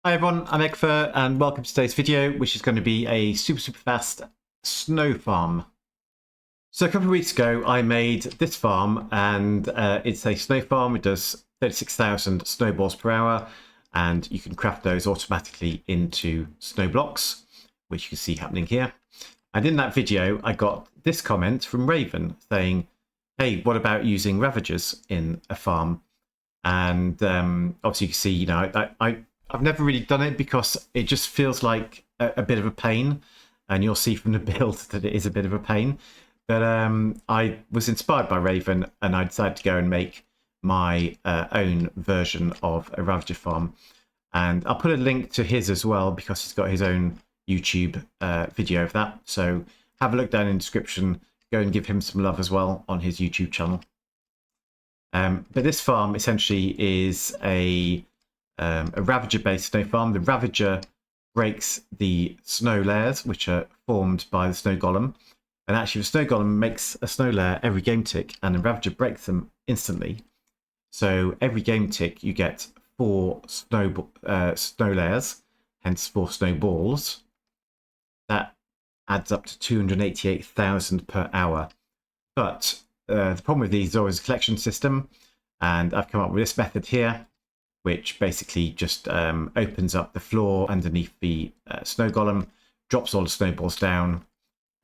Hi everyone, I'm Egfer and welcome to today's video, which is going to be a super fast snow farm. So a couple of weeks ago I made this farm and it's a snow farm. It does 36,000 snowballs per hour and you can craft those automatically into snow blocks, which you can see happening here. And in that video I got this comment from Raven saying, hey, what about using Ravagers in a farm? And obviously you can see, you know, I've never really done it because it just feels like a bit of a pain, and you'll see from the build that it is a bit of a pain. But I was inspired by Raven and I decided to go and make my own version of a Ravager farm. And I'll put a link to his as well because he's got his own YouTube video of that. So have a look down in the description, go and give him some love as well on his YouTube channel. But this farm essentially is a Ravager-based snow farm. The Ravager breaks the snow layers, which are formed by the snow golem. And actually, the snow golem makes a snow layer every game tick, and the Ravager breaks them instantly. So every game tick, you get 4 snow layers, hence 4 snowballs. That adds up to 288,000 per hour. But the problem with these is always a collection system, and I've come up with this method here, which basically just opens up the floor underneath the snow golem, drops all the snowballs down,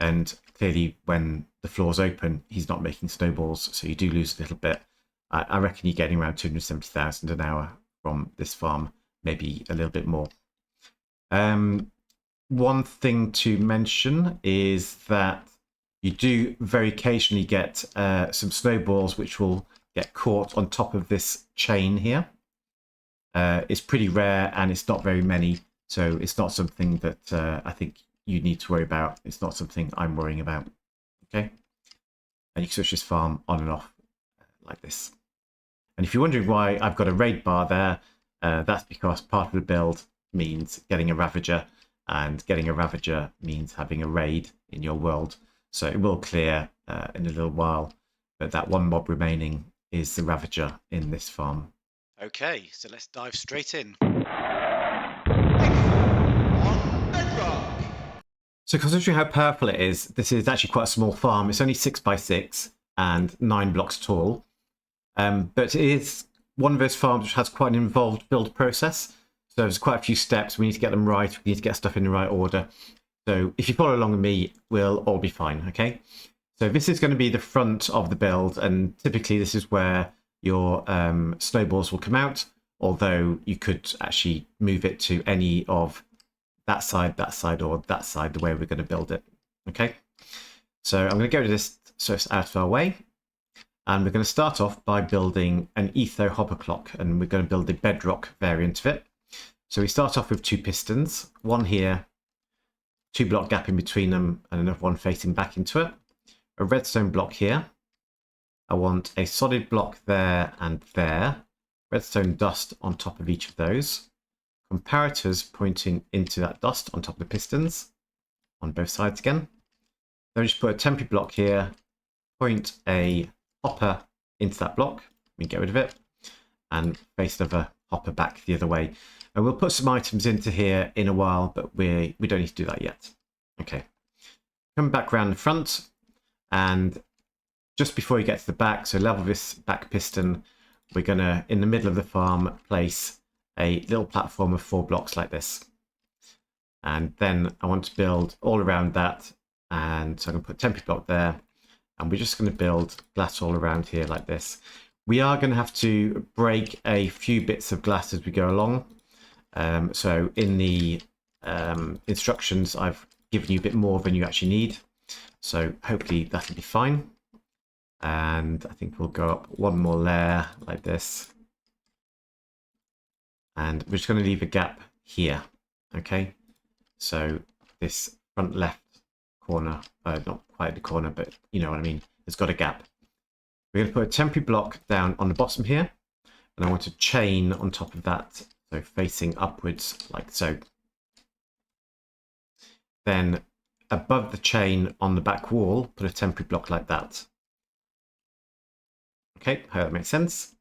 and clearly when the floor's open, he's not making snowballs, so you do lose a little bit. I reckon you're getting around 270,000 an hour from this farm, maybe a little bit more. One thing to mention is that you do very occasionally get some snowballs which will get caught on top of this chain here. It's pretty rare and it's not very many, so it's not something that I think you need to worry about. It's not something I'm worrying about. Okay, and you can switch this farm on and off like this. And if you're wondering why I've got a raid bar there, that's because part of the build means getting a Ravager, and getting a Ravager means having a raid in your world. So it will clear in a little while, but that one mob remaining is the Ravager in this farm. Okay, so let's dive straight in. So considering how powerful it is, this is actually quite a small farm. It's only 6 by 6 and 9 blocks tall. But it is one of those farms which has quite an involved build process. So there's quite a few steps. We need to get them right. We need to get stuff in the right order. So if you follow along with me, we'll all be fine, okay? So this is going to be the front of the build, and typically this is where your snowballs will come out, although you could actually move it to any of that side, or that side, the way we're going to build it, okay? So I'm going to go to this so it's out of our way, and we're going to start off by building an etho hopper clock, and we're going to build the bedrock variant of it. So we start off with 2 pistons, one here, 2 block gap in between them, and another one facing back into it. A redstone block here. I want a solid block there and there. Redstone dust on top of each of those. Comparators pointing into that dust on top of the pistons on both sides again. Then we just put a temporary block here, point a hopper into that block. We get rid of it and face another hopper back the other way. And we'll put some items into here in a while, but we don't need to do that yet. Okay. Come back around the front, and just before you get to the back, so level this back piston, we're going to, in the middle of the farm, place a little platform of 4 blocks like this. And then I want to build all around that, and so I'm going to put a temporary block there, and we're just going to build glass all around here like this. We are going to have to break a few bits of glass as we go along. So in the instructions, I've given you a bit more than you actually need. So hopefully that'll be fine. And I think we'll go up one more layer like this. And we're just going to leave a gap here. Okay. So this front left corner, not quite the corner, but you know what I mean. It's got a gap. We're going to put a temporary block down on the bottom here. And I want a chain on top of that. So facing upwards like so. Then above the chain on the back wall, put a temporary block like that. Okay, hope that makes sense.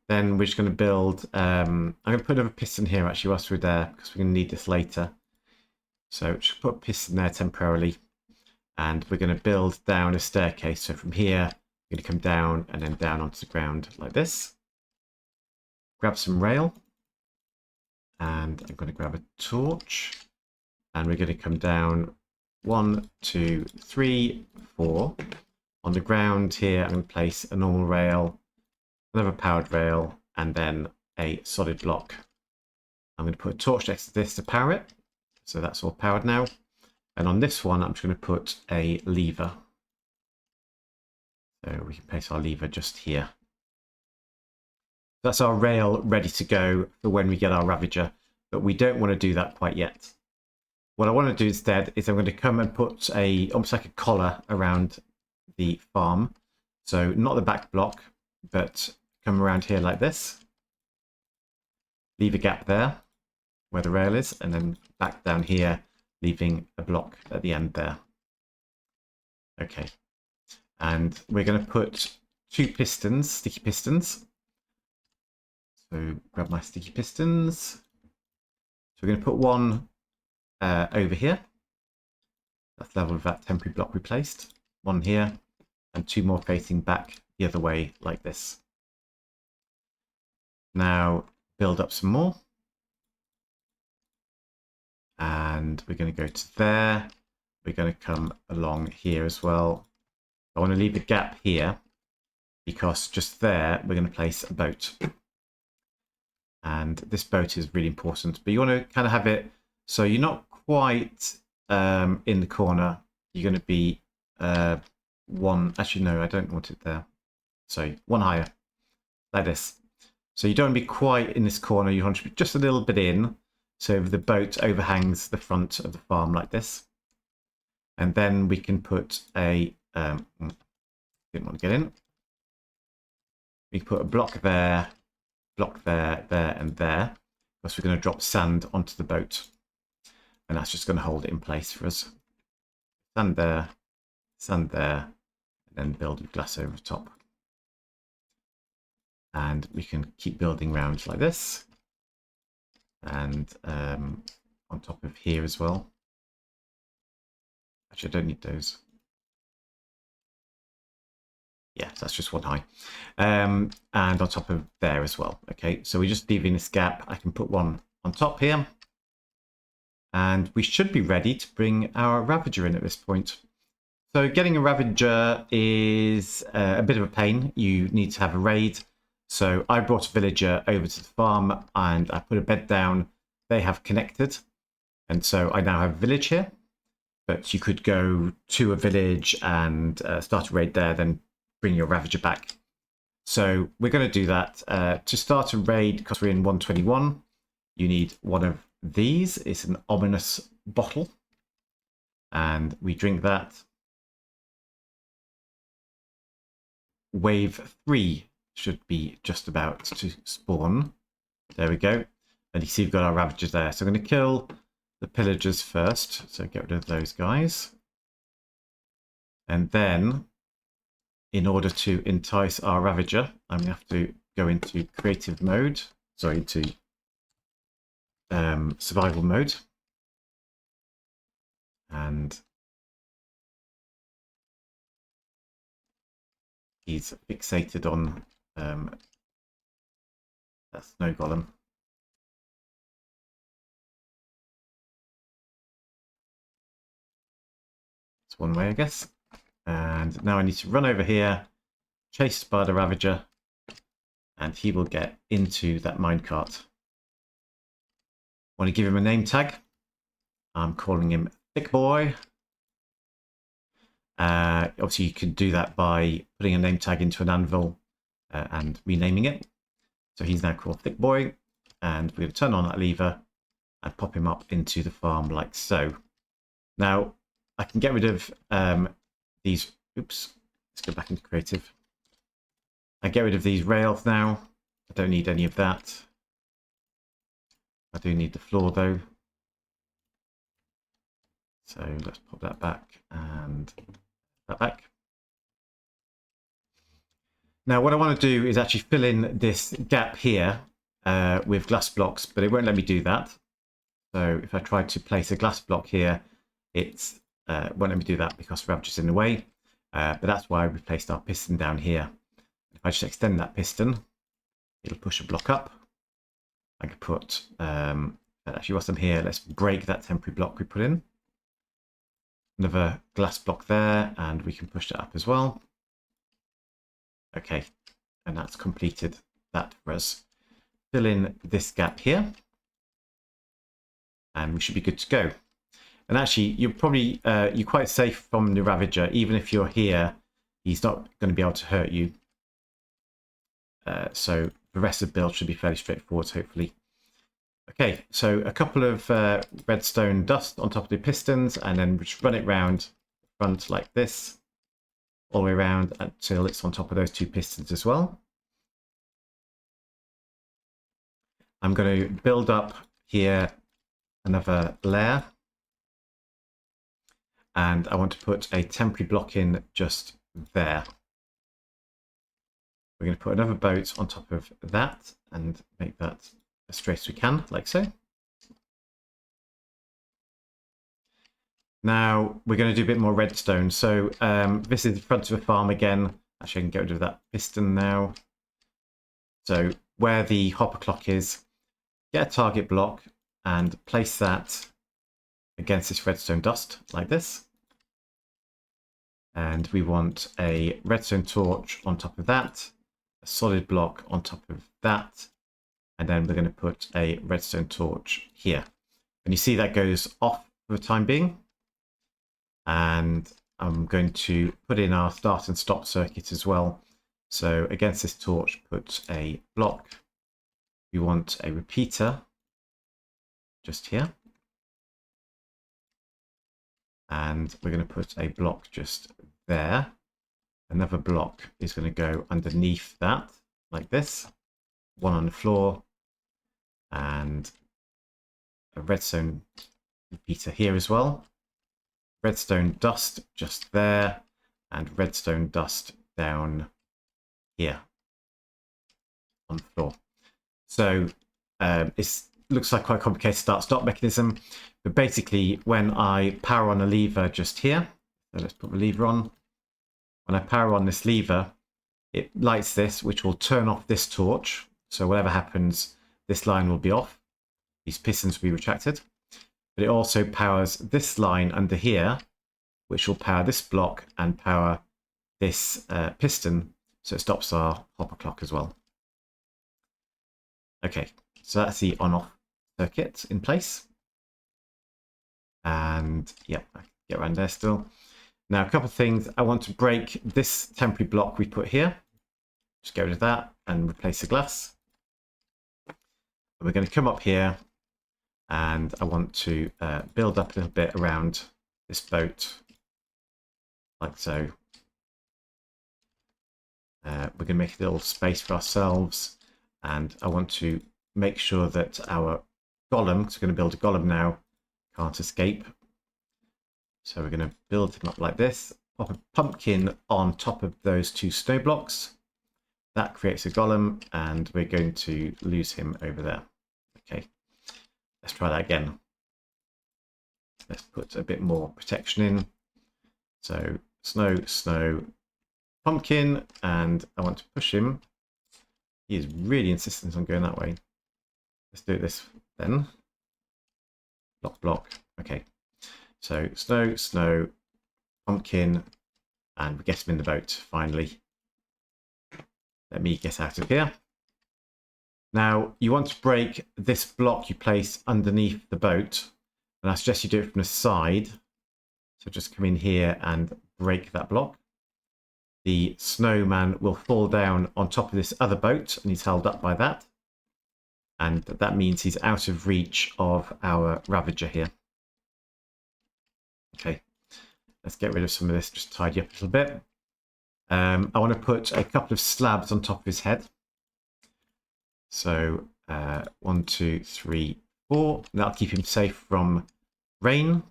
Then we're just going to build, I'm going to put another piston here actually whilst we're there, because we're going to need this later. So just put a piston there temporarily. And we're going to build down a staircase. So from here, we're going to come down and then down onto the ground like this. Grab some rail. And I'm going to grab a torch. And we're going to come down 1, 2, 3, 4. On the ground here, I'm going to place a normal rail, another powered rail, and then a solid block. I'm going to put a torch next to this to power it. So that's all powered now. And on this one, I'm just going to put a lever. So we can place our lever just here. That's our rail ready to go for when we get our Ravager, but we don't want to do that quite yet. What I want to do instead is I'm going to come and put almost like a collar around the farm. So not the back block, but come around here like this. Leave a gap there where the rail is, and then back down here, leaving a block at the end there. Okay. And we're going to put 2 pistons, sticky pistons. So grab my sticky pistons. So we're going to put one over here. That's level with that temporary block we placed. One here, and 2 more facing back the other way like this. Now build up some more. And we're going to go to there. We're going to come along here as well. I want to leave a gap here because just there we're going to place a boat. And this boat is really important, but you want to kind of have it so you're not quite in the corner. You're going to be one, actually no, I don't want it there. So one higher, like this. So you don't want to be quite in this corner, you want to be just a little bit in. So the boat overhangs the front of the farm like this. And then we can put a, didn't want to get in. We can put a block there, there, and there. Because we're going to drop sand onto the boat. And that's just going to hold it in place for us. Sand there, and then build with glass over the top. And we can keep building round like this. And on top of here as well. Actually, I don't need those. Yeah, that's just one high. And on top of there as well. Okay, so we're just leaving this gap. I can put one on top here. And we should be ready to bring our Ravager in at this point. So getting a Ravager is a bit of a pain. You need to have a raid. So I brought a villager over to the farm and I put a bed down. They have connected. And so I now have a village here. But you could go to a village and start a raid there, then bring your Ravager back. So we're going to do that. To start a raid, because we're in 121, you need one of these. It's an ominous bottle. And we drink that. Wave 3 should be just about to spawn. There we go. And you see we've got our Ravagers there. So I'm going to kill the pillagers first. So get rid of those guys. And then, in order to entice our Ravager, I'm going to have to go into creative mode. Sorry, into survival mode. And he's fixated on that snow golem. It's one way, I guess. And now I need to run over here, chased by the Ravager, and he will get into that minecart. Want to give him a name tag. I'm calling him Thick Boy. Obviously, you can do that by putting a name tag into an anvil and renaming it. So he's now called Thick Boy. And we're going to turn on that lever and pop him up into the farm like so. Now, I can get rid of these. Oops, let's go back into creative. I get rid of these rails now. I don't need any of that. I do need the floor though. So let's pop that back and that back. Now what I want to do is actually fill in this gap here with glass blocks, but it won't let me do that. So if I try to place a glass block here, it won't let me do that because Ravager's in the way. But that's why we placed our piston down here. If I just extend that piston, it'll push a block up. I could put, actually whilst I'm here, let's break that temporary block we put in. Another glass block there, and we can push that up as well. Okay, and that's completed that for us. Fill in this gap here, and we should be good to go. And actually, you're probably you're quite safe from the Ravager. Even if you're here, he's not going to be able to hurt you. So the rest of the build should be fairly straightforward, hopefully. Okay, so a couple of redstone dust on top of the pistons, and then just run it round the front like this, all the way around until it's on top of those two pistons as well. I'm going to build up here another layer, and I want to put a temporary block in just there. We're going to put another boat on top of that and make that as straight as we can, like so. Now we're going to do a bit more redstone. So this is the front of the farm again. Actually, I can get rid of that piston now. So where the hopper clock is, get a target block and place that against this redstone dust like this. And we want a redstone torch on top of that, a solid block on top of that, and then we're going to put a redstone torch here. And you see that goes off for the time being. And I'm going to put in our start and stop circuit as well. So against this torch, put a block. We want a repeater just here. And we're going to put a block just there. Another block is going to go underneath that, like this. One on the floor. And a redstone repeater here as well. Redstone dust just there. And redstone dust down here on the floor. So it looks like quite a complicated start-stop mechanism. But basically, when I power on a lever just here, so let's put the lever on. When I power on this lever, it lights this, which will turn off this torch. So whatever happens, this line will be off. These pistons will be retracted. But it also powers this line under here, which will power this block and power this piston. So it stops our hopper clock as well. Okay, so that's the on-off circuit in place. And yeah, I can get around there still. Now, a couple of things. I want to break this temporary block we put here. Just get rid of that and replace the glass. And we're going to come up here and I want to build up a little bit around this boat, like so. We're going to make a little space for ourselves, and I want to make sure that our golem, because we're going to build a golem now, can't escape. So we're going to build him up like this, pop a pumpkin on top of those two snow blocks. That creates a golem, and we're going to lose him over there. Okay, let's try that again. Let's put a bit more protection in. So snow, snow, pumpkin, and I want to push him. He is really insistent on going that way. Let's do this then. Block, block. Okay. So snow, snow, pumpkin, and we get him in the boat finally. Let me get out of here. Now you want to break this block you place underneath the boat, and I suggest you do it from the side. So just come in here and break that block. The snowman will fall down on top of this other boat, and he's held up by that. And that means he's out of reach of our Ravager here. Okay, let's get rid of some of this, just tidy up a little bit. I want to put a couple of slabs on top of his head. So 1, 2, 3, 4. That'll keep him safe from rain.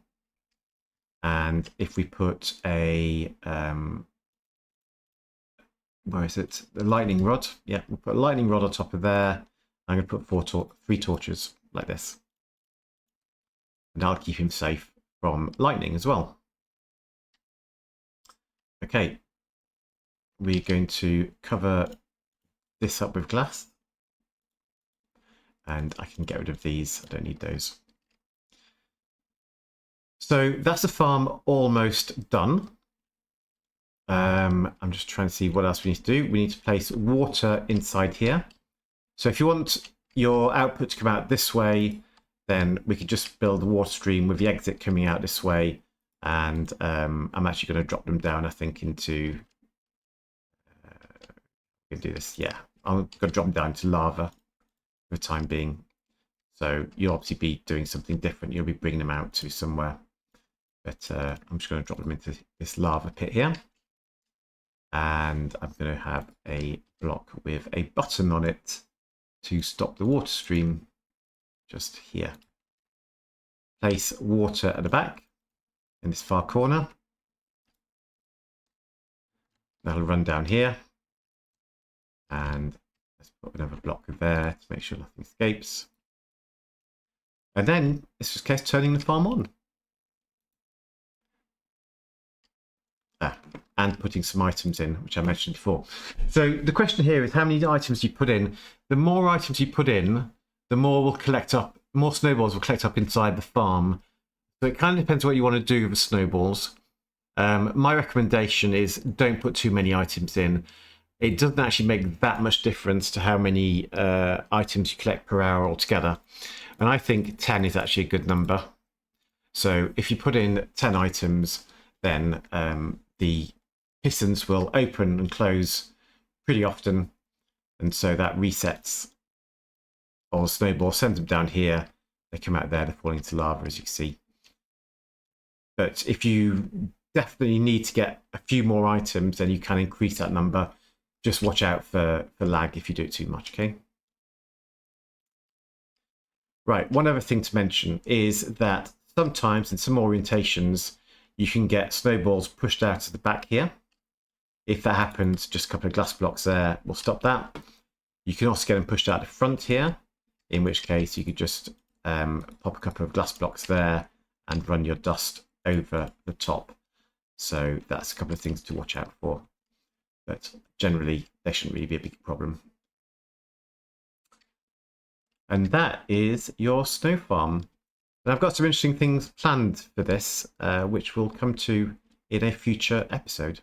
And if we put a where is it? The lightning rod. Yeah, we'll put a lightning rod on top of there. I'm going to put three torches like this. And I'll keep him safe from lightning as well. Okay, we're going to cover this up with glass. And I can get rid of these. I don't need those. So that's the farm almost done. I'm just trying to see what else we need to do. We need to place water inside here. So if you want your output to come out this way, then we could just build a water stream with the exit coming out this way. And I'm actually going to drop them down, I think, into... we can do this, yeah. I'm going to drop them down to lava for the time being. So you'll obviously be doing something different. You'll be bringing them out to somewhere. But I'm just going to drop them into this lava pit here. And I'm going to have a block with a button on it to stop the water stream just here. Place water at the back in this far corner. That'll run down here. And let's put another block there to make sure nothing escapes. And then it's just a case of turning the farm on. And putting some items in, which I mentioned before. So the question here is how many items you put in. The more items you put in, the more will collect up, more snowballs will collect up inside the farm. So it kind of depends what you want to do with the snowballs. My recommendation is don't put too many items in. It doesn't actually make that much difference to how many items you collect per hour altogether. And I think 10 is actually a good number. So if you put in 10 items, then the pistons will open and close pretty often, and so that resets all the snowballs, sends them down here, they come out there, they're falling into lava, as you can see. But if you definitely need to get a few more items, then you can increase that number. Just watch out for lag if you do it too much, okay? Right, one other thing to mention is that sometimes in some orientations, you can get snowballs pushed out to the back here. If that happens, just a couple of glass blocks there will stop that. You can also get them pushed out the front here, in which case you could just pop a couple of glass blocks there and run your dust over the top. So that's a couple of things to watch out for. But generally, they shouldn't really be a big problem. And that is your snow farm. And I've got some interesting things planned for this, which we'll come to in a future episode.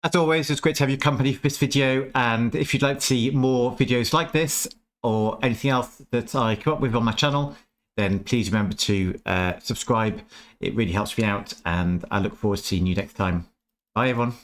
As always, it's great to have your company for this video. And if you'd like to see more videos like this or anything else that I come up with on my channel, then please remember to subscribe. It really helps me out. And I look forward to seeing you next time. Bye, everyone.